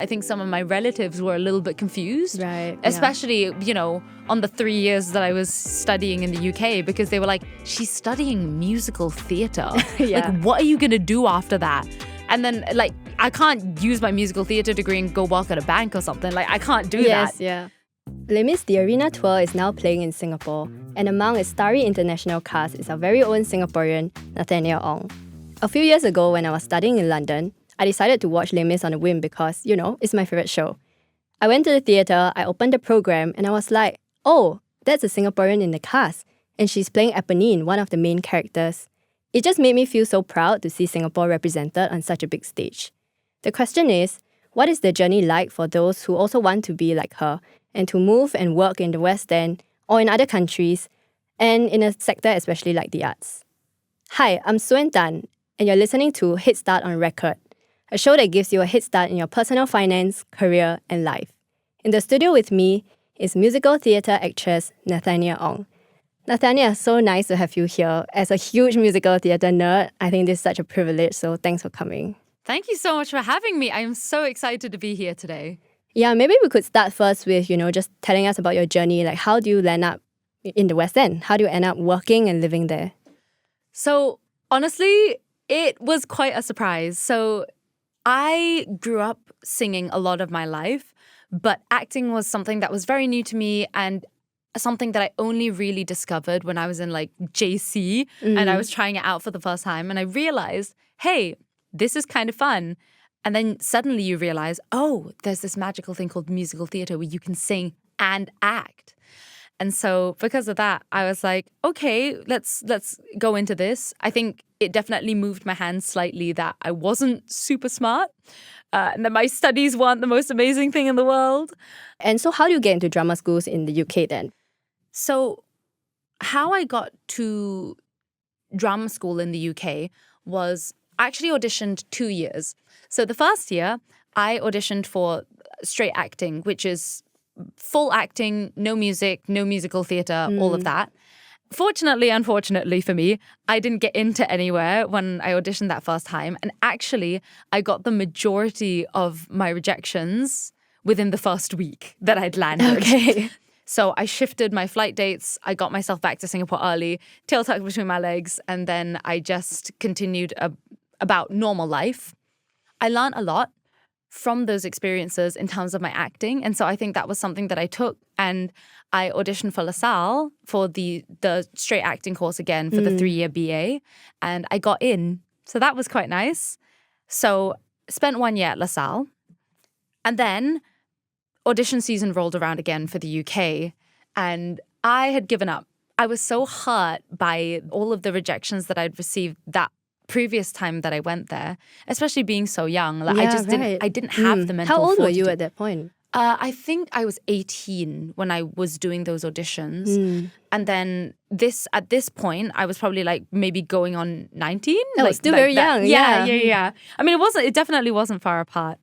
I think some of my relatives were a little bit confused. Right. Especially, on the 3 years that I was studying in the UK, because they were like, she's studying musical theatre. Yeah. Like, what are you going to do after that? And then, like, I can't use my musical theatre degree and go work at a bank or something. Like, I can't do that. Yes, yeah. Les Mis, the arena tour is now playing in Singapore, and among its starry international cast is our very own Singaporean, Nathania Ong. A few years ago, when I was studying in London, I decided to watch Les Mis on a whim because, it's my favourite show. I went to the theatre, I opened the programme, and I was like, oh, that's a Singaporean in the cast, and she's playing Eponine, one of the main characters. It just made me feel so proud to see Singapore represented on such a big stage. The question is, what is the journey like for those who also want to be like her and to move and work in the West End or in other countries and in a sector especially like the arts? Hi, I'm Suen Tan, and you're listening to Head Start on Record, a show that gives you a head start in your personal finance, career, and life. In the studio with me is musical theatre actress Nathania Ong. Nathania, so nice to have you here. As a huge musical theatre nerd, I think this is such a privilege, so thanks for coming. Thank you so much for having me. I am so excited to be here today. Yeah, maybe we could start first with, just telling us about your journey. Like, how do you land up in the West End? How do you end up working and living there? So, honestly, it was quite a surprise. So, I grew up singing a lot of my life, but acting was something that was very new to me and something that I only really discovered when I was in like JC and I was trying it out for the first time. And I realized, hey, this is kind of fun. And then suddenly you realize, oh, there's this magical thing called musical theatre where you can sing and act. And so because of that, I was like, okay, let's go into this. I think it definitely moved my hands slightly that I wasn't super smart and that my studies weren't the most amazing thing in the world. And so how do you get into drama schools in the UK then? So how I got to drama school in the UK was I actually auditioned 2 years. So the first year, I auditioned for straight acting, which is full acting, no music, no musical theatre, all of that. Fortunately, unfortunately for me, I didn't get into anywhere when I auditioned that first time. And actually, I got the majority of my rejections within the first week that I'd landed. Okay. So I shifted my flight dates. I got myself back to Singapore early, tail tucked between my legs, and then I just continued about normal life. I learned a lot from those experiences in terms of my acting. And so I think that was something that I took, and I auditioned for LaSalle for the straight acting course again for the 3-year BA, and I got in. So that was quite nice. So spent 1 year at LaSalle, and then audition season rolled around again for the UK, and I had given up. I was so hurt by all of the rejections that I'd received that previous time that I went there, especially being so young. Like, I didn't have the mental How old were fortitude. you at that point? I think I was 18 when I was doing those auditions. And then at this point, I was probably like maybe going on 19. Oh, like, still like very that. young. Yeah. I mean, it definitely wasn't far apart.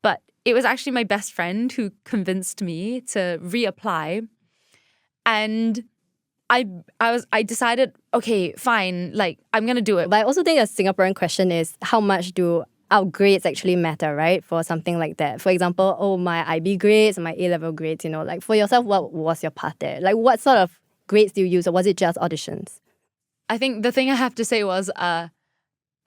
But it was actually my best friend who convinced me to reapply. And I decided, okay, fine, like I'm going to do it. But I also think a Singaporean question is how much do our grades actually matter, right? For something like that. For example, my IB grades, my A-level grades, like for yourself, what was your path there? Like what sort of grades do you use, or was it just auditions? I think the thing I have to say was,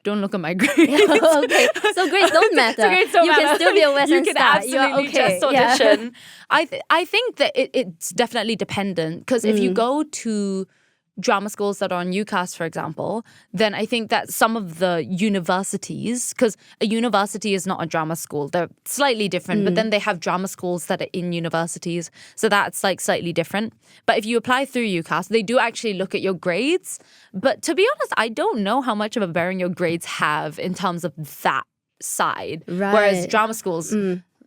don't look at my grades. Okay, so grades don't matter. So grades don't you matter. can still be a Western You can star. absolutely just audition. I think that it's definitely dependent, because if you go to drama schools that are on UCAS, for example, then I think that some of the universities, because a university is not a drama school, they're slightly different, but then they have drama schools that are in universities, so that's like slightly different. But if you apply through UCAS, they do actually look at your grades. But to be honest, I don't know how much of a bearing your grades have in terms of that side. Right. Whereas drama schools,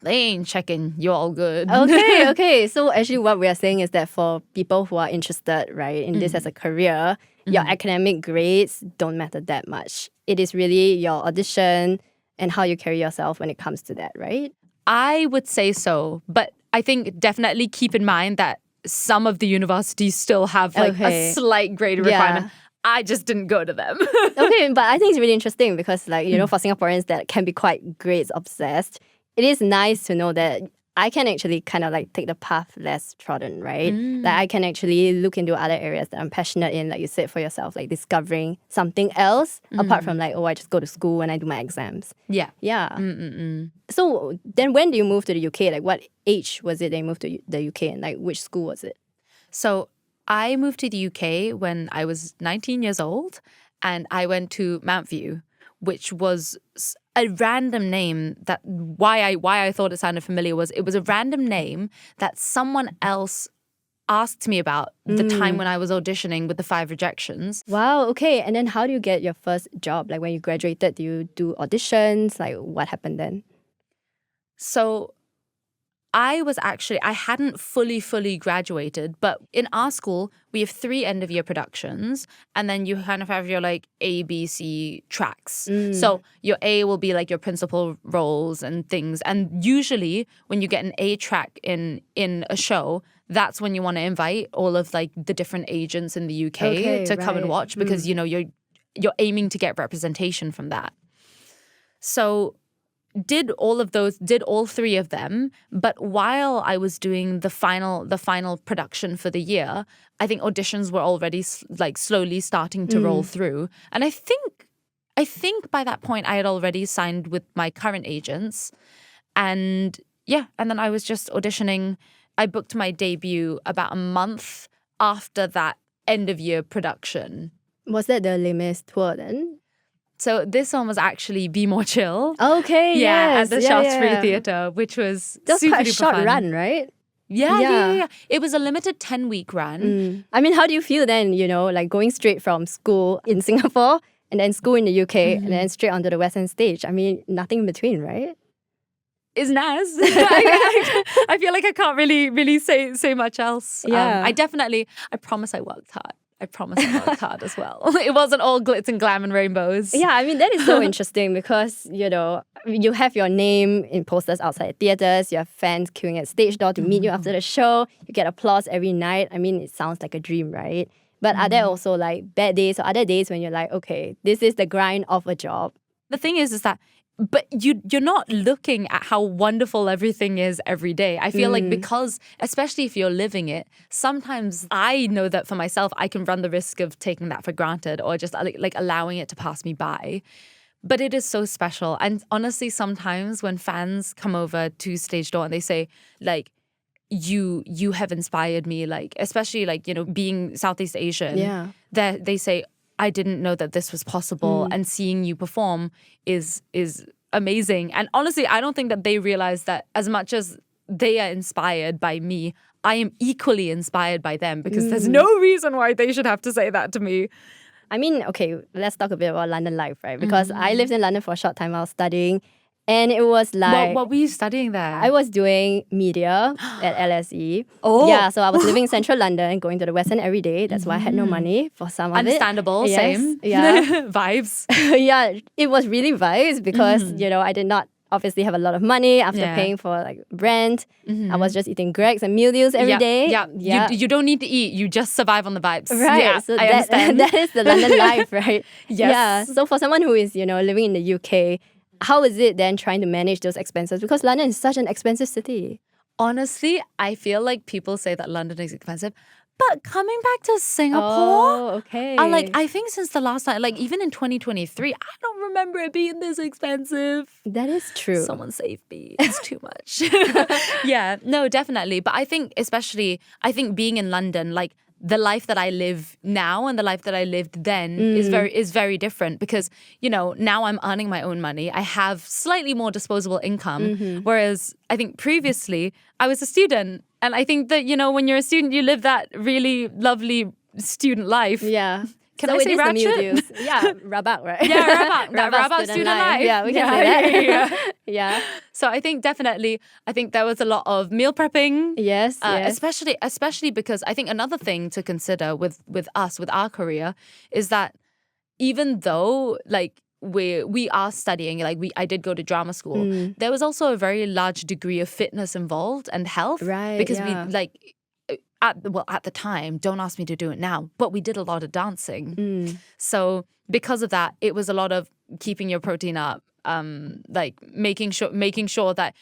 they ain't checking, you're all good. Okay. So actually what we are saying is that for people who are interested, right, in this as a career, your academic grades don't matter that much. It is really your audition and how you carry yourself when it comes to that, right? I would say so. But I think definitely keep in mind that some of the universities still have like a slight grade requirement. I just didn't go to them. Okay, but I think it's really interesting because, like, for Singaporeans that can be quite grades obsessed, it is nice to know that I can actually kind of like take the path less trodden, right? Like I can actually look into other areas that I'm passionate in, like you said for yourself, like discovering something else apart from like, oh, I just go to school and I do my exams. Yeah. Yeah. So then when do you move to the UK? Like what age was it that you moved to the UK and like which school was it? So I moved to the UK when I was 19 years old, and I went to Mount View, which was a random name. That why I thought it sounded familiar was it was a random name that someone else asked me about the time when I was auditioning with the 5 rejections. Wow, okay. And then how do you get your first job? Like when you graduated, do you do auditions? Like what happened then? So I hadn't fully graduated, but in our school, we have 3 end of year productions, and then you kind of have your like A, B, C tracks. So your A will be like your principal roles and things. And usually when you get an A track in a show, that's when you want to invite all of like the different agents in the UK to come and watch, because, you know, you're aiming to get representation from that. So did all 3 of them, but while I was doing the final production for the year, I think auditions were already like slowly starting to roll through. And I think by that point I had already signed with my current agents. And then I was just auditioning. I booked my debut about a month after that end of year production. Was that the Les Mis tour then? So this one was actually Be More Chill. Okay, at the Shaftesbury Theatre, which was that was super quite a short fun. run, right? Yeah. It was a limited 10-week run. I mean, how do you feel then, you know, like going straight from school in Singapore and then school in the UK and then straight onto the West End stage? I mean, nothing in between, right? It's nice. I feel like I can't really say much else. Yeah. I promise I worked hard. I promise I worked hard as well. It wasn't all glitz and glam and rainbows. Yeah, I mean, that is so interesting because, you know, you have your name in posters outside theatres, you have fans queuing at stage door to meet you after the show, you get applause every night. I mean, it sounds like a dream, right? But are there also like bad days or other days when you're like, okay, this is the grind of a job? The thing is that but you're not looking at how wonderful everything is every day. I feel like because, especially if you're living it, sometimes I know that for myself, I can run the risk of taking that for granted or just like allowing it to pass me by. But it is so special. And honestly, sometimes when fans come over to stage door and they say like, you have inspired me, like, especially like, you know, being Southeast Asian, they say, I didn't know that this was possible, and seeing you perform is amazing. And honestly, I don't think that they realize that as much as they are inspired by me, I am equally inspired by them, because there's no reason why they should have to say that to me. I mean, okay, let's talk a bit about London life, right? Because I lived in London for a short time while studying. And it was like... What were you studying there? I was doing media at LSE. Oh. Yeah, so I was living in central London, going to the West End every day. That's why I had no money for some of Understandable, it. same. Yeah. Vibes. Yeah, it was really vibes because, you know, I did not obviously have a lot of money after paying for like rent. I was just eating Greggs and meal deals every day. Yeah. You don't need to eat. You just survive on the vibes. Right. Yeah, so I understand. that is the London life, right? Yes. Yeah. So for someone who is, you know, living in the UK, how is it then trying to manage those expenses? Because London is such an expensive city. Honestly, I feel like people say that London is expensive. But coming back to Singapore, I think since the last time, like even in 2023, I don't remember it being this expensive. That is true. Someone save me. It's too much. Yeah, no, definitely. But I think being in London, like the life that I live now and the life that I lived then is very different, because, you know, now I'm earning my own money. I have slightly more disposable income, whereas I think previously I was a student. And I think that, you know, when you're a student, you live that really lovely student life. Yeah. Can I say ratchet? Yeah, rabak, right? Yeah, rabak student life. Yeah, we can say that. Yeah. So I think definitely, there was a lot of meal prepping. Yes, Especially because I think another thing to consider with our career, is that even though like we are studying, like I did go to drama school, there was also a very large degree of fitness involved and health. Right. Because we like at the time, don't ask me to do it now, but we did a lot of dancing. So because of that, it was a lot of keeping your protein up, making sure that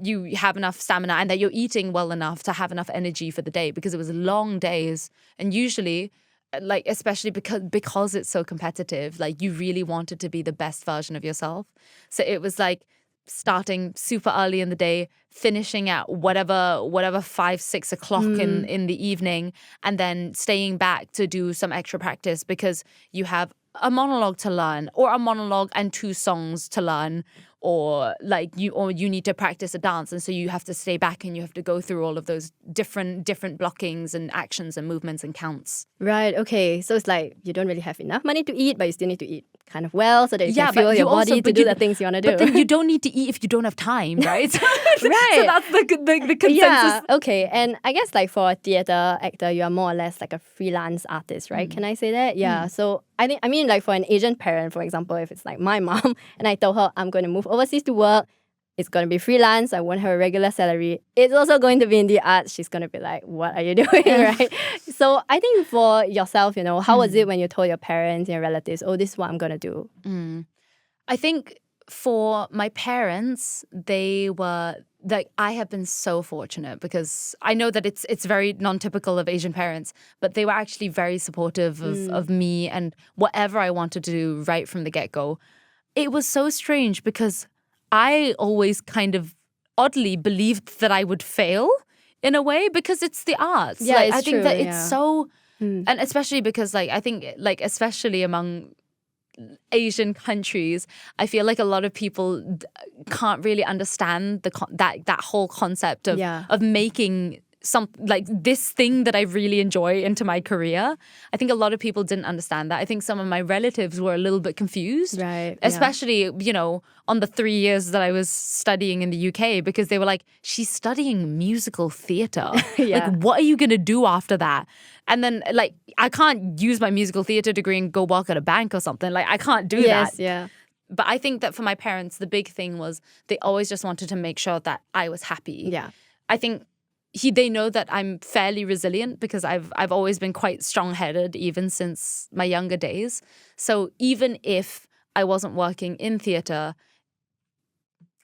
you have enough stamina and that you're eating well enough to have enough energy for the day, because it was long days. And usually, like, especially because it's so competitive, like, you really wanted to be the best version of yourself. So it was like starting super early in the day, finishing at whatever 5-6 o'clock in the evening, and then staying back to do some extra practice because you have a monologue to learn, or a monologue and 2 songs to learn, or you need to practice a dance, and so you have to stay back and you have to go through all of those different blockings and actions and movements and counts. Right, okay. So it's like you don't really have enough money to eat, but you still need to eat kind of well so that you can fuel your body to do the things you want to do. But then you don't need to eat if you don't have time, right? Right. So that's the consensus. Yeah, okay. And I guess like for a theatre actor, you are more or less like a freelance artist, right? Can I say that? Yeah. So I mean like for an Asian parent, for example, if it's like my mom and I told her I'm going to move overseas to work, it's going to be freelance, I won't have a regular salary. It's also going to be in the arts. She's going to be like, what are you doing, right? So I think for yourself, how was it when you told your parents and your relatives, oh, this is what I'm going to do? I think for my parents, they were like, I have been so fortunate because I know that it's very non-typical of Asian parents, but they were actually very supportive of me and whatever I wanted to do right from the get-go. It was so strange because I always kind of oddly believed that I would fail in a way because it's the arts. Yeah, like, it's I think true, that it's so, and especially because like I think like especially among Asian countries, I feel like a lot of people can't really understand that whole concept of making some like this thing that I really enjoy into my career. I think a lot of people didn't understand that. I think some of my relatives were a little bit confused, right? Especially on the 3 years that I was studying in the UK, because they were like, she's studying musical theatre. Like, what are you gonna do after that? And then like, I can't use my musical theatre degree and go work at a bank or something. Like, I can't do that. Yeah. But I think that for my parents, the big thing was they always just wanted to make sure that I was happy. Yeah. I think they know that I'm fairly resilient because I've always been quite strong-headed even since my younger days. So even if I wasn't working in theatre,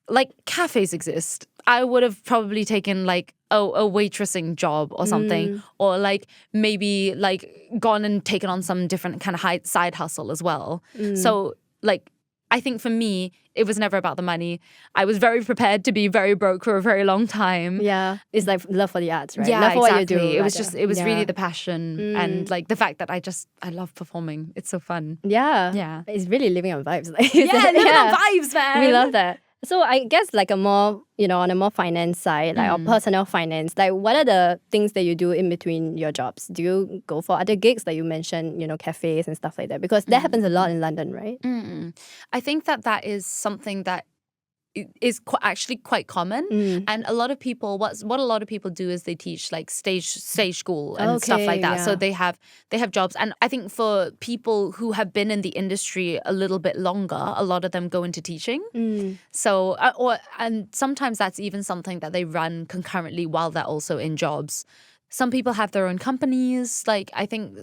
like cafes exist, I would have probably taken like a waitressing job or something, or like maybe like gone and taken on some different kind of side hustle as well. So like, I think for me, it was never about the money. I was very prepared to be very broke for a very long time. Yeah, it's like love for the arts, right? Yeah, love for exactly. what you do. It was really the passion and like the fact that I love performing. It's so fun. Yeah. It's really living on vibes. Living on vibes, man. We love that. So I guess like a more, on a more finance side, like or personal finance, like what are the things that you do in between your jobs? Do you go for other gigs like you mentioned, cafes and stuff like that? Because that happens a lot in London, right? I think that is something that is actually quite common, and a lot of people what a lot of people do is they teach like stage school and stuff like that. So they have jobs, and I think for people who have been in the industry a little bit longer, a lot of them go into teaching. So and sometimes that's even something that they run concurrently while they're also in jobs. Some people have their own companies. Like I think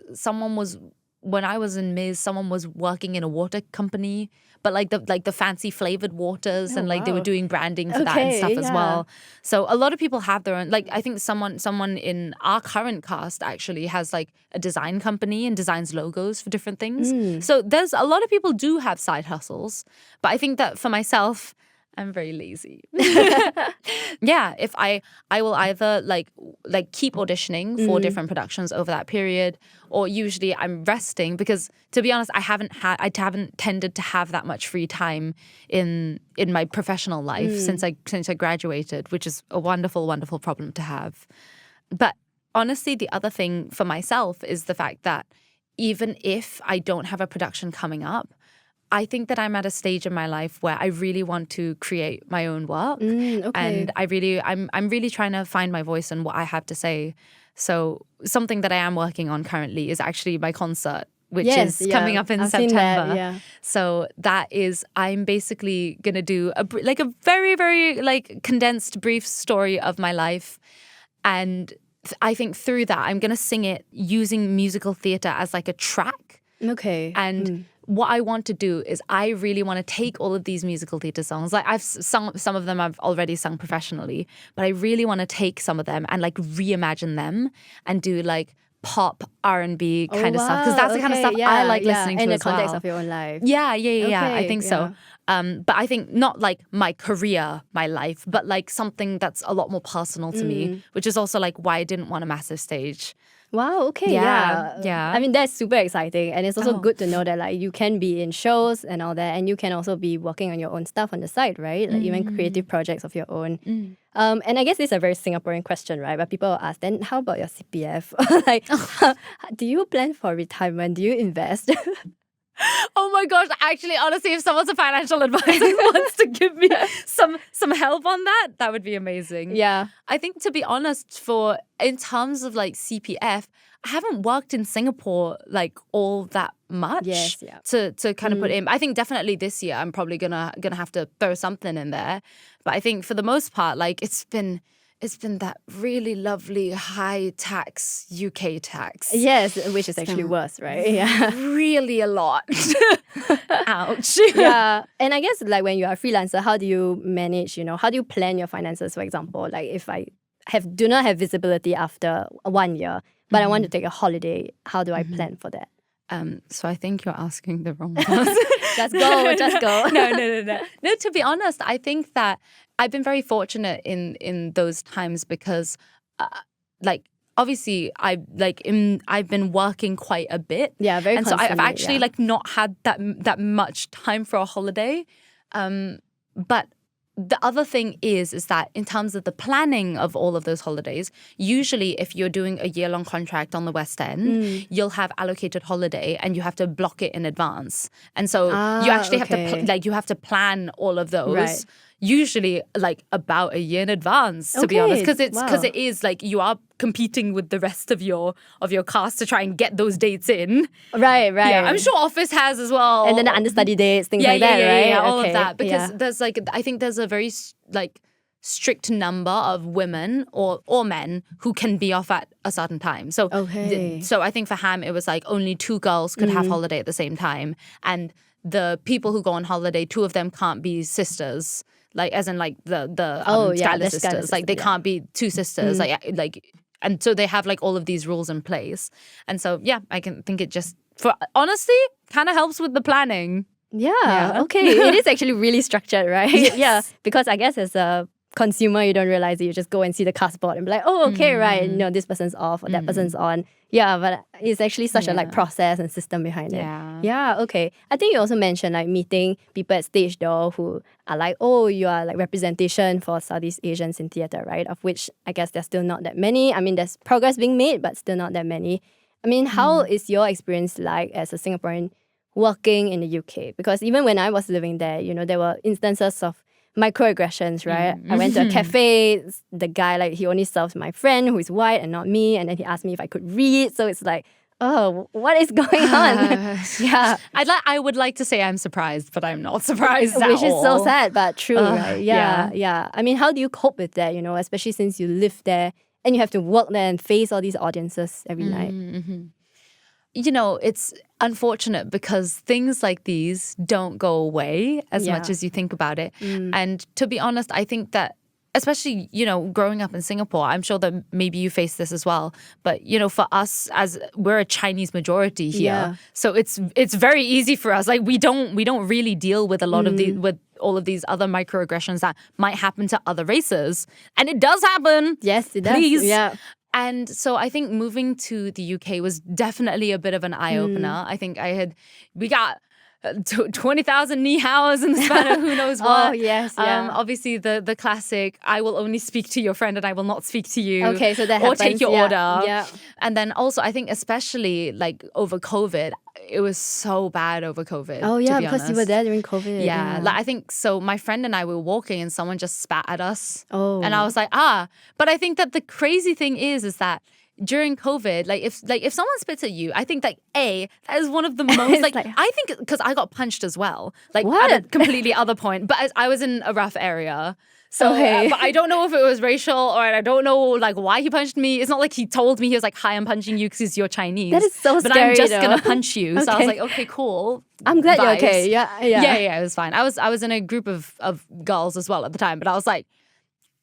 when I was in Miz, someone was working in a water company, but like the fancy flavored waters, and like they were doing branding for that and stuff as well. So a lot of people have their own. Like I think someone in our current cast actually has like a design company and designs logos for different things. So there's a lot of people do have side hustles, but I think that for myself, I'm very lazy. Yeah, if I will either like keep auditioning for different productions over that period, or usually I'm resting because, to be honest, I haven't tended to have that much free time in my professional life since I graduated, which is a wonderful, wonderful problem to have. But honestly, the other thing for myself is the fact that even if I don't have a production coming up, I think that I'm at a stage in my life where I really want to create my own work, and I'm really trying to find my voice and what I have to say. So something that I am working on currently is actually my concert, which is coming up in September. So that is, I'm basically gonna do a very, very like condensed brief story of my life, and I think through that I'm gonna sing it using musical theatre as like a track. Okay. And what I want to do is I really want to take all of these musical theatre songs. Like I've sung some of them, I've already sung professionally, but I really want to take some of them and like reimagine them and do like pop R&B kind of stuff, because that's the kind of stuff I like listening to in the as context well. of your own life. Yeah, I Okay, think so. But I think not like my career, my life, but like something that's a lot more personal to me, which is also like why I didn't want a massive stage. Wow, okay, Yeah. I mean, that's super exciting. And it's also good to know that like you can be in shows and all that, and you can also be working on your own stuff on the side, right? Like even creative projects of your own. And I guess this is a very Singaporean question, right? But people will ask, then how about your CPF? Like, do you plan for retirement? Do you invest? Oh my gosh, actually, honestly, if someone's a financial advisor who wants to give me some help on that, that would be amazing. Yeah. I think, to be honest, in terms of like CPF, I haven't worked in Singapore like all that much. Yes, yeah. To kind of put in. I think definitely this year I'm probably gonna have to throw something in there. But I think for the most part, like it's been that really lovely high tax UK tax. Yes, which is actually worse, right? Yeah. Really a lot. Ouch. Yeah. And I guess like when you are a freelancer, how do you manage, how do you plan your finances, for example? Like if I do not have visibility after 1 year, but I want to take a holiday, how do I plan for that? So I think you're asking the wrong person. Just go. No. No, to be honest, I think that I've been very fortunate in those times because, like, obviously I've been working quite a bit. Yeah, very. And so I've actually like not had that much time for a holiday. But the other thing is that in terms of the planning of all of those holidays, usually if you're doing a year-long contract on the West End, you'll have allocated holiday and you have to block it in advance. And so you actually have to you have to plan all of those. Right. Usually like about a year in advance, to be honest, because it is like you are competing with the rest of your cast to try and get those dates in. Right. Yeah, I'm sure Office has as well. And then the understudy dates, things like that, right? Yeah, all of that. Because there's like, I think there's a very like strict number of women or men who can be off at a certain time. So, so I think for Ham, it was like only 2 girls could have holiday at the same time. And the people who go on holiday, 2 of them can't be sisters. Like, as in like the Skylar sisters. Like, they can't be 2 sisters. And so they have like all of these rules in place. And so, yeah, I can think it just, honestly, kind of helps with the planning. Yeah, okay. It is actually really structured, right? Yes. Yeah, because I guess as a consumer, you don't realize that you just go and see the cast board and be like, oh, okay, right, this person's off or that person's on. Yeah, but it's actually such a like process and system behind it. Yeah, okay. I think you also mentioned like meeting people at stage door who are like, oh, you are like representation for Southeast Asians in theatre, right? Of which I guess there's still not that many. I mean, there's progress being made, but still not that many. I mean, how is your experience like as a Singaporean working in the UK? Because even when I was living there, there were instances of microaggressions, right? I went to a cafe, the guy, like, he only serves my friend who is white and not me, and then he asked me if I could read, so it's like, oh, what is going on? Yeah. I would like to say I'm surprised, but I'm not surprised at Which is all. so sad, but true, right? Yeah. I mean, how do you cope with that, especially since you live there and you have to work there and face all these audiences every night? It's unfortunate because things like these don't go away as much as you think about it. And to be honest, I think that especially, growing up in Singapore, I'm sure that maybe you face this as well. But, for us, as we're a Chinese majority here, so it's very easy for us. Like we don't really deal with a lot of with all of these other microaggressions that might happen to other races. And it does happen. Yes, it does. Please. Yeah. And so I think moving to the UK was definitely a bit of an eye-opener. I think we got 20,000 ni haos in the span of who knows what. Oh, yes, yeah. Obviously, the classic, I will only speak to your friend and I will not speak to you. Okay, so that happens. Or take your order. Yeah. And then also, I think especially like over COVID, it was so bad over COVID. Oh, yeah, to be because honest. you were there during COVID. Yeah, like I think so. My friend and I were walking and someone just spat at us. Oh. And I was like, But I think that the crazy thing is that during COVID, like if someone spits at you, I think that is one of the most like I think because I got punched as well, like what? at a completely other point. But I was in a rough area, So, Okay. but I don't know if it was racial or I don't know like why he punched me. It's not like he told me he was like, "Hi, I'm punching you because you're Chinese." That is so but scary, I'm just though. gonna punch you. So I was Okay. like, "Okay, cool." I'm glad you're Vibes. okay. Yeah, it was fine. I was in a group of girls as well at the time, but I was like,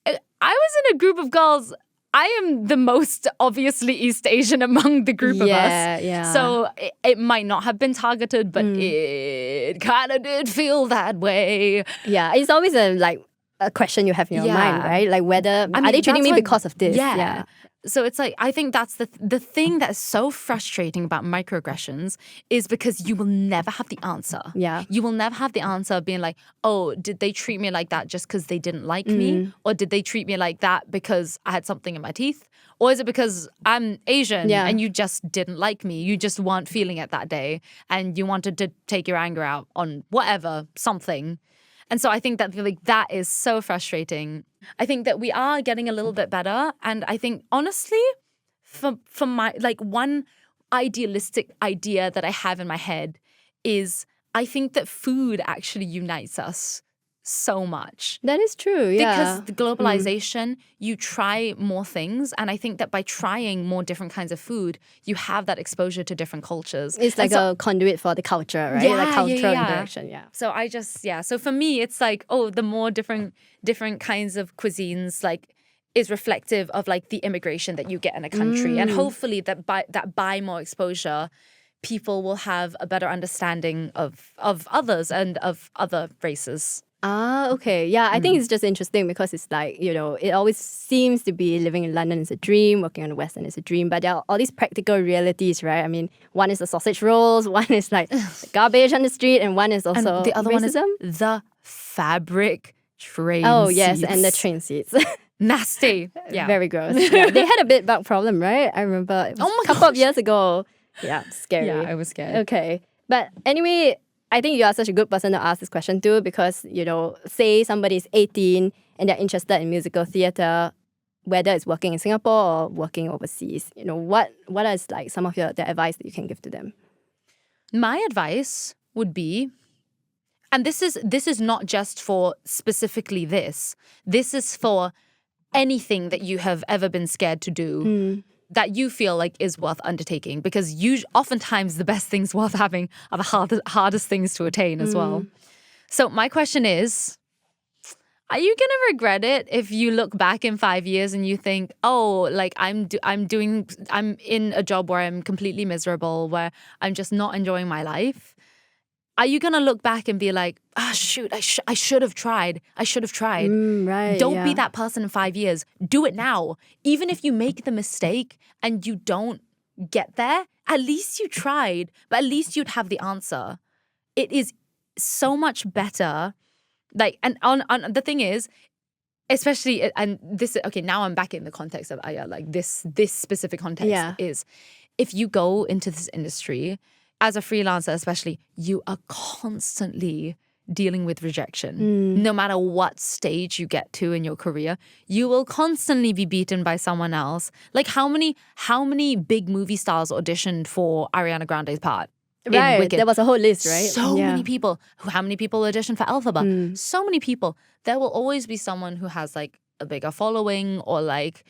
I was in a group of girls. I am the most obviously East Asian among the group of us. Yeah. So it might not have been targeted, but it kind of did feel that way. Yeah, it's always a question you have in your mind, right? Like whether are they treating me because of this? Yeah. So it's like, I think that's the thing that's so frustrating about microaggressions is because you will never have the answer. Yeah. You will never have the answer of being like, oh, did they treat me like that just because they didn't like me? Or did they treat me like that because I had something in my teeth? Or is it because I'm Asian and you just didn't like me? You just weren't feeling it that day and you wanted to take your anger out on whatever, something. And so I think that like that is so frustrating. I think that we are getting a little bit better. And I think honestly, for my like one idealistic idea that I have in my head is I think that food actually unites us so much. That is true, yeah. Because the globalization, you try more things. And I think that by trying more different kinds of food, you have that exposure to different cultures. It's like a conduit for the culture, right? Like cultural interaction, So so for me, it's like, oh, the more different kinds of cuisines, like, is reflective of like the immigration that you get in a country. And hopefully that by more exposure, people will have a better understanding of others and of other races. Okay. Yeah, I think it's just interesting because it's like, you know, it always seems to be living in London is a dream, working on the West End is a dream, but there are all these practical realities, right? I mean, one is the sausage rolls, one is like garbage on the street, and one is also and the other racism. one is the fabric train yes, seats. and the train seats. Nasty. Yeah. Very gross. Yeah. They had a bed bug problem, right? I remember it was a couple of years ago. Yeah, scary. Yeah, I was scared. Okay. But anyway, I think you are such a good person to ask this question to because, you know, say somebody is 18 and they're interested in musical theatre, whether it's working in Singapore or working overseas, you know, what is like some of the advice that you can give to them? My advice would be, and this is not just for specifically this is for anything that you have ever been scared to do that you feel like is worth undertaking, because oftentimes the best things worth having are the hardest things to attain as well. So my question is, are you gonna regret it if you look back in 5 years and you think, oh, like I'm in a job where I'm completely miserable, where I'm just not enjoying my life? Are you gonna look back and be like, shoot, I should have tried. Right. Don't be that person in 5 years. Do it now. Even if you make the mistake and you don't get there, at least you tried, but at least you'd have the answer. It is so much better. Like, and on the thing is, especially, and this, okay, now I'm back in the context of like this specific context is, if you go into this industry as a freelancer, especially, you are constantly dealing with rejection. No matter what stage you get to in your career, you will constantly be beaten by someone else. Like how many big movie stars auditioned for Ariana Grande's part? Right, Wicked? there was a whole list, right? So many people. How many people auditioned for Elphaba? So many people. There will always be someone who has like a bigger following, or like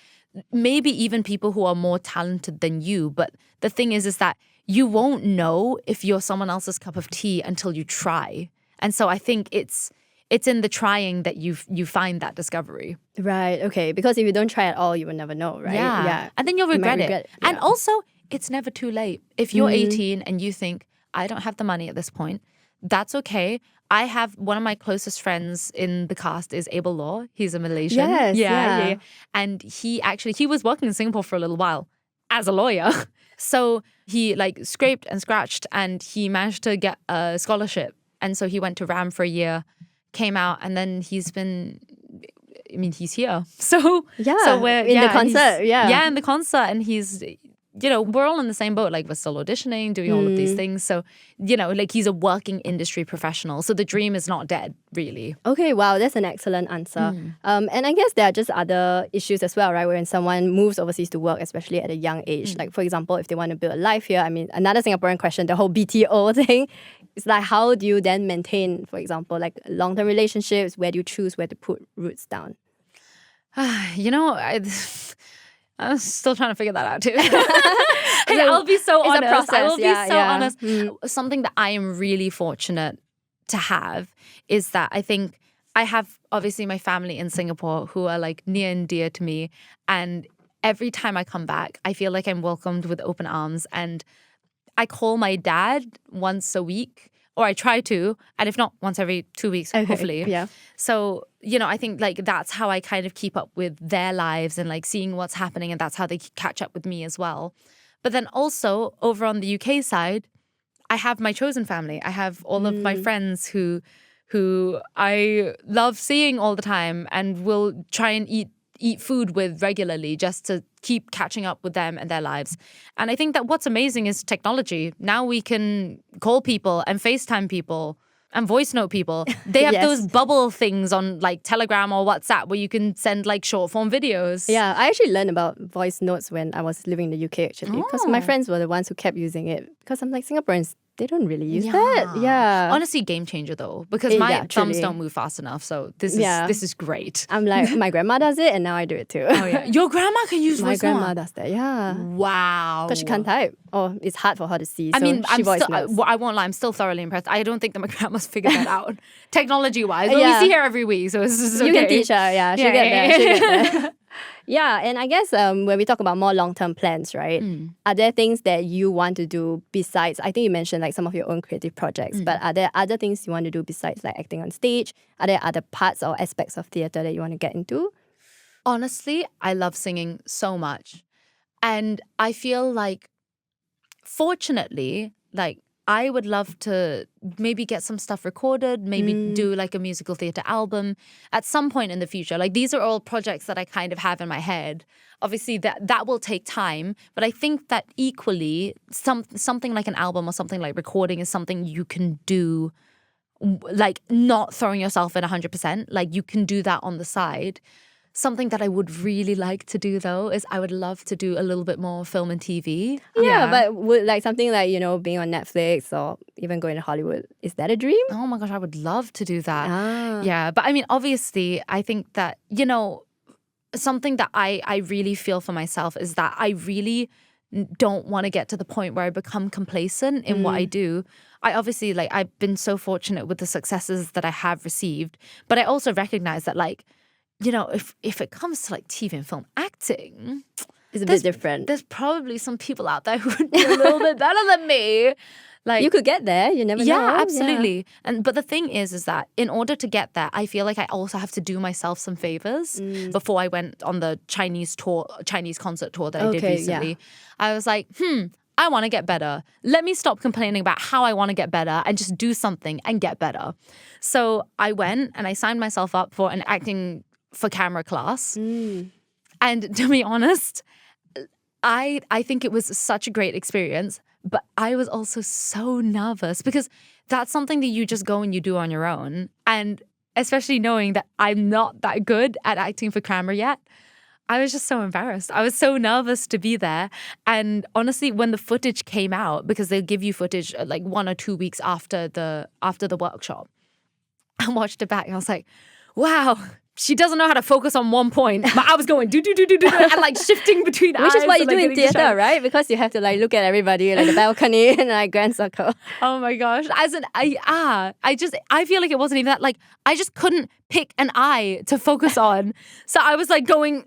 maybe even people who are more talented than you. But the thing is that you won't know if you're someone else's cup of tea until you try. And so I think it's in the trying that you find that discovery. Right, okay. Because if you don't try at all, you will never know, right? Yeah. And then you'll regret it. Yeah. And also, it's never too late. If you're 18 and you think, I don't have the money at this point, that's okay. I have one of my closest friends in the cast is Abel Law. He's a Malaysian. Yes, yeah. And he was working in Singapore for a little while as a lawyer. So he like scraped and scratched and he managed to get a scholarship. And so he went to RAM for a year, came out, and then he's here. So we're in the concert. Yeah, in the concert. And he's we're all in the same boat. Like, we're still auditioning, doing all of these things. So, like, he's a working industry professional. So the dream is not dead, really. Okay, wow, that's an excellent answer. And I guess there are just other issues as well, right? When someone moves overseas to work, especially at a young age. Like, for example, if they want to build a life here, I mean, another Singaporean question, the whole BTO thing. It's like, how do you then maintain, for example, like long-term relationships? Where do you choose where to put roots down? I'm still trying to figure that out too. I'll be so honest. A process. I will be so honest. Something that I am really fortunate to have is that I think I have obviously my family in Singapore who are like near and dear to me. And every time I come back, I feel like I'm welcomed with open arms. And I call my dad once a week, or I try to, and if not, once every 2 weeks, hopefully. Yeah. So, I think like that's how I kind of keep up with their lives and like seeing what's happening, and that's how they catch up with me as well. But then also over on the UK side, I have my chosen family. I have all of my friends who I love seeing all the time and will try and eat food with regularly just to keep catching up with them and their lives. And I think that what's amazing is technology. Now we can call people and FaceTime people and voice note people. They have those bubble things on like Telegram or WhatsApp where you can send like short form videos. Yeah, I actually learned about voice notes when I was living in the UK actually, because my friends were the ones who kept using it, because I'm like, Singaporeans, they don't really use that. Yeah. Honestly, game changer though, because my thumbs don't move fast enough. So this is great. I'm like, my grandma does it and now I do it too. Oh yeah. Your grandma can use voice note? My grandma does that, yeah. Wow. Because she can't type. Or it's hard for her to see. I so mean, she voice notes. I won't lie, I'm still thoroughly impressed. I don't think that my grandma's figured that out, technology-wise. But we see her every week, so it's okay. You can teach her, yeah. She'll get there. She'll get there. Yeah, and I guess when we talk about more long-term plans, right? Are there things that you want to do besides, I think you mentioned like some of your own creative projects, but are there other things you want to do besides like acting on stage? Are there other parts or aspects of theatre that you want to get into? Honestly, I love singing so much. And I feel like, fortunately, like I would love to maybe get some stuff recorded, maybe do like a musical theatre album at some point in the future. Like these are all projects that I kind of have in my head. Obviously that will take time, but I think that equally something like an album or something like recording is something you can do, like not throwing yourself in 100%. Like you can do that on the side. Something that I would really like to do though is I would love to do a little bit more film and TV. Yeah, but would like something like, being on Netflix or even going to Hollywood, is that a dream? Oh my gosh, I would love to do that. Ah. Yeah, but I mean, obviously, I think that, something that I really feel for myself is that I really don't want to get to the point where I become complacent in what I do. I obviously, like, I've been so fortunate with the successes that I have received, but I also recognize that, like, if it comes to like TV and film acting, it's a bit different. There's probably some people out there who would be a little bit better than me. Like you could get there, you never know. Yeah, absolutely. But the thing is that in order to get there, I feel like I also have to do myself some favors. Before I went on the Chinese concert tour that I did recently. Yeah. I was like, I want to get better. Let me stop complaining about how I want to get better and just do something and get better. So I went and I signed myself up for an acting for camera class. And to be honest, I think it was such a great experience, but I was also so nervous because that's something that you just go and you do on your own. And especially knowing that I'm not that good at acting for camera yet, I was just so embarrassed. I was so nervous to be there. And honestly, when the footage came out, because they'll give you footage like 1 or 2 weeks after the workshop, I watched it back and I was like, wow, she doesn't know how to focus on one point. But I was going do and like shifting between eyes. Which is what you like, do in theatre, right? Because you have to like look at everybody like the balcony and like grand circle. Oh my gosh. I feel like it wasn't even that. Like I just couldn't pick an eye to focus on. So I was like going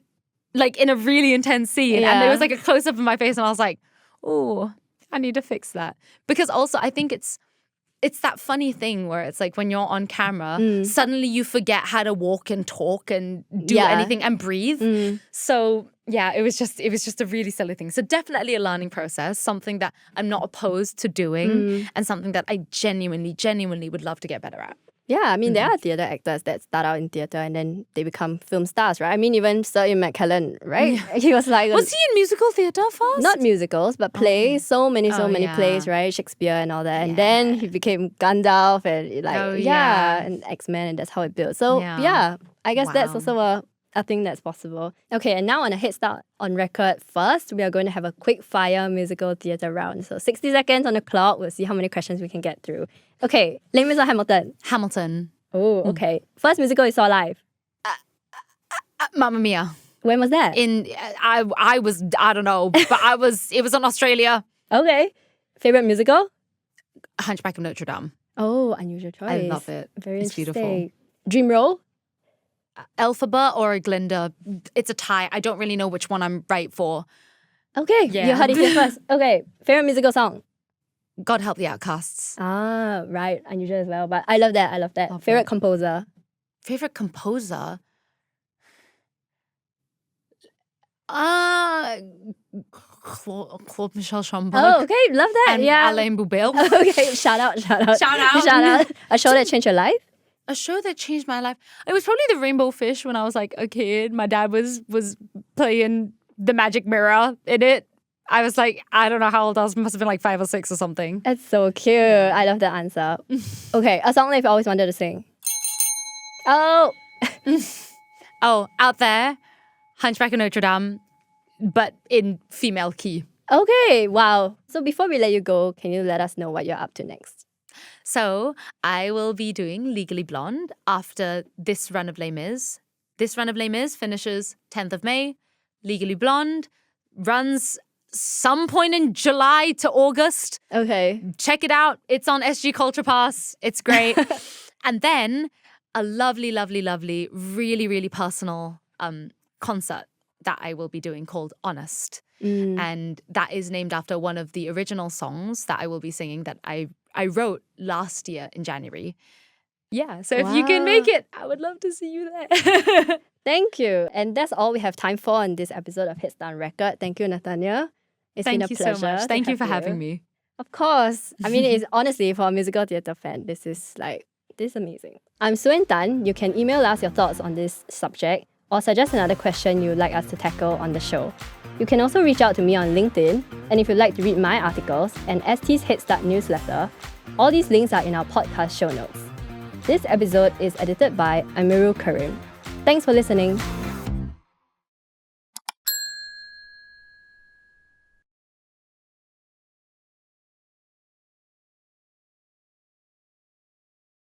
like in a really intense scene and there was like a close up of my face and I was like, oh, I need to fix that. Because also I think it's that funny thing where it's like when you're on camera, suddenly you forget how to walk and talk and do anything and breathe. So yeah, it was just a really silly thing. So definitely a learning process, something that I'm not opposed to doing and something that I genuinely would love to get better at. Yeah, I mean, there are theatre actors that start out in theatre and then they become film stars, right? I mean, even Sir Ian McKellen, right? He was like... Was he in musical theatre first? Not musicals, but plays. So many plays, right? Shakespeare and all that. And then he became Gandalf and and X-Men, and that's how it built. So I guess that's also a thing that's possible. Okay, and now on a head start on record first, we are going to have a quick fire musical theatre round. So 60 seconds on the clock. We'll see how many questions we can get through. Okay, Les Mis or Hamilton? Hamilton. Oh, okay. First musical you saw live? Mamma Mia. When was that? I don't know, but it was in Australia. Okay. Favorite musical? Hunchback of Notre Dame. Oh, unusual choice. I love it. Very it's interesting. Beautiful. Dream role? Elphaba or Glinda. It's a tie. I don't really know which one I'm right for. Okay, you heard it here first. Okay, favorite musical song? God Help the Outcasts. Ah, right. Unusual as well, but I love that. Love favorite it. composer? Favorite composer? Claude Michel Chambon. Oh, okay, love that. And Alain Boubel. Okay, shout out. Shout out. A show that changed your life? A show that changed my life. It was probably The Rainbow Fish when I was like a kid. My dad was playing the magic mirror in it. I was like, I don't know how old I was. Must have been like 5 or 6 or something. That's so cute. I love that answer. Okay, a song that you've always wanted to sing. Oh. Out there, Hunchback of Notre Dame, but in female key. Okay, wow. So before we let you go, can you let us know what you're up to next? So I will be doing Legally Blonde after this run of Les Mis. This run of Les Mis finishes 10th of May. Legally Blonde runs some point in July to August. Okay. Check it out. It's on SG Culture Pass. It's great. And then a lovely, lovely, lovely, really, really personal concert that I will be doing called Honest. And that is named after one of the original songs that I will be singing that I wrote last year in January. Yeah, so if you can make it, I would love to see you there. Thank you. And that's all we have time for on this episode of Head Start on Record. Thank you, Nathania. It's been a pleasure. So much. Thank you for having me. Of course. I mean, it's honestly, for a musical theatre fan, this is amazing. I'm Suen Tan. You can email us your thoughts on this subject or suggest another question you'd like us to tackle on the show. You can also reach out to me on LinkedIn, and if you'd like to read my articles and ST's Head Start newsletter, all these links are in our podcast show notes. This episode is edited by Amirul Karim. Thanks for listening.